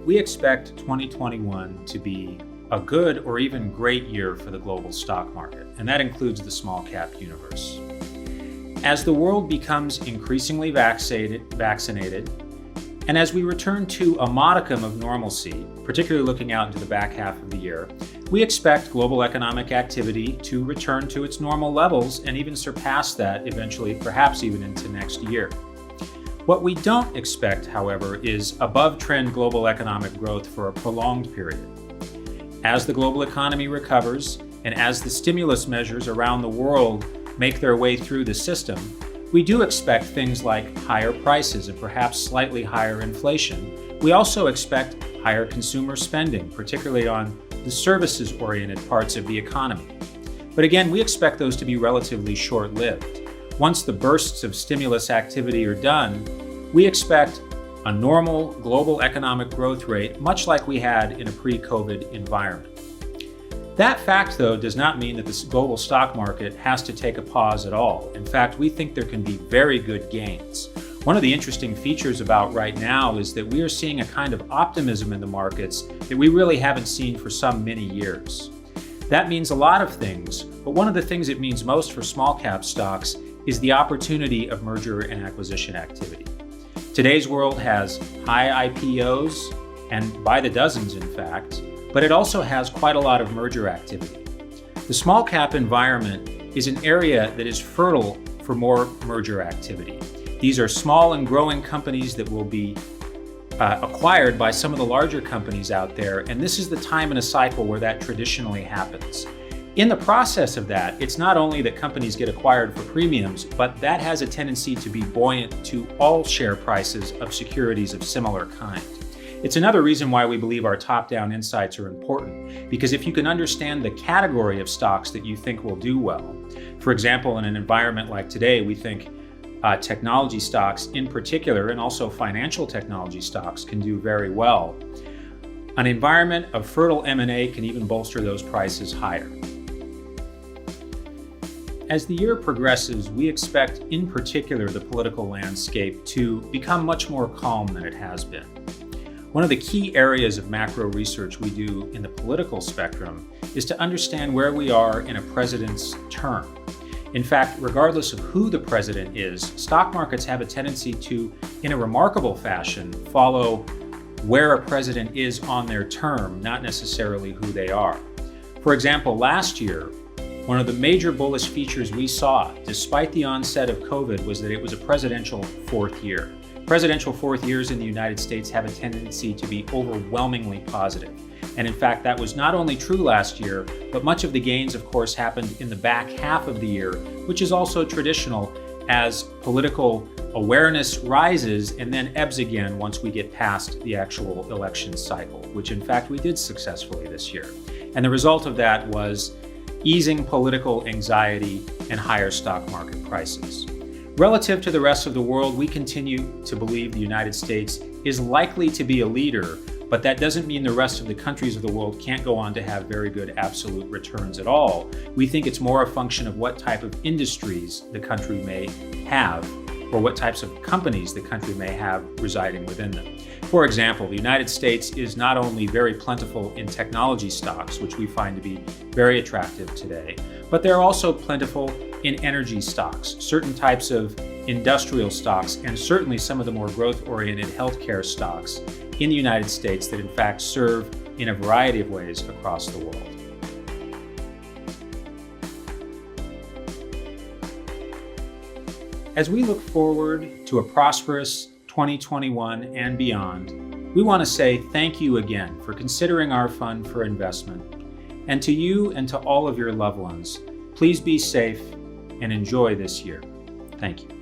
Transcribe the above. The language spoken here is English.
we expect 2021 to be a good or even great year for the global stock market, and that includes the small cap universe. As the world becomes increasingly vaccinated, and as we return to a modicum of normalcy, particularly looking out into the back half of the year, we expect global economic activity to return to its normal levels and even surpass that eventually, perhaps even into next year. What we don't expect, however, is above-trend global economic growth for a prolonged period. As the global economy recovers, and as the stimulus measures around the world make their way through the system, we do expect things like higher prices and perhaps slightly higher inflation. We also expect higher consumer spending, particularly on the services-oriented parts of the economy. But again, we expect those to be relatively short-lived. Once the bursts of stimulus activity are done, we expect a normal global economic growth rate, much like we had in a pre-COVID environment. That fact, though, does not mean that the global stock market has to take a pause at all. In fact, we think there can be very good gains. One of the interesting features about right now is that we are seeing a kind of optimism in the markets that we really haven't seen for some many years. That means a lot of things, but one of the things it means most for small cap stocks is the opportunity of merger and acquisition activity. Today's world has high IPOs, and by the dozens in fact, but it also has quite a lot of merger activity. The small cap environment is an area that is fertile for more merger activity. These are small and growing companies that will be acquired by some of the larger companies out there, and this is the time in a cycle where that traditionally happens. In the process of that, it's not only that companies get acquired for premiums, but that has a tendency to be buoyant to all share prices of securities of similar kind. It's another reason why we believe our top-down insights are important, because if you can understand the category of stocks that you think will do well, for example, in an environment like today, we think technology stocks in particular, and also financial technology stocks, can do very well. An environment of fertile M&A can even bolster those prices higher. As the year progresses, we expect in particular the political landscape to become much more calm than it has been. One of the key areas of macro research we do in the political spectrum is to understand where we are in a president's term. In fact, regardless of who the president is, stock markets have a tendency to, in a remarkable fashion, follow where a president is on their term, not necessarily who they are. For example, last year, one of the major bullish features we saw, despite the onset of COVID, was that it was a presidential fourth year. Presidential fourth years in the United States have a tendency to be overwhelmingly positive. And in fact, that was not only true last year, but much of the gains, of course, happened in the back half of the year, which is also traditional as political awareness rises and then ebbs again once we get past the actual election cycle, which in fact we did successfully this year. And the result of that was easing political anxiety and higher stock market prices. Relative to the rest of the world, we continue to believe the United States is likely to be a leader, but that doesn't mean the rest of the countries of the world can't go on to have very good absolute returns at all. We think it's more a function of what type of industries the country may have, or what types of companies the country may have residing within them. For example, the United States is not only very plentiful in technology stocks, which we find to be very attractive today, but they're also plentiful in energy stocks, certain types of industrial stocks, and certainly some of the more growth-oriented healthcare stocks in the United States that in fact serve in a variety of ways across the world. As we look forward to a prosperous 2021 and beyond, we want to say thank you again for considering our fund for investment. And to you and to all of your loved ones, please be safe and enjoy this year. Thank you.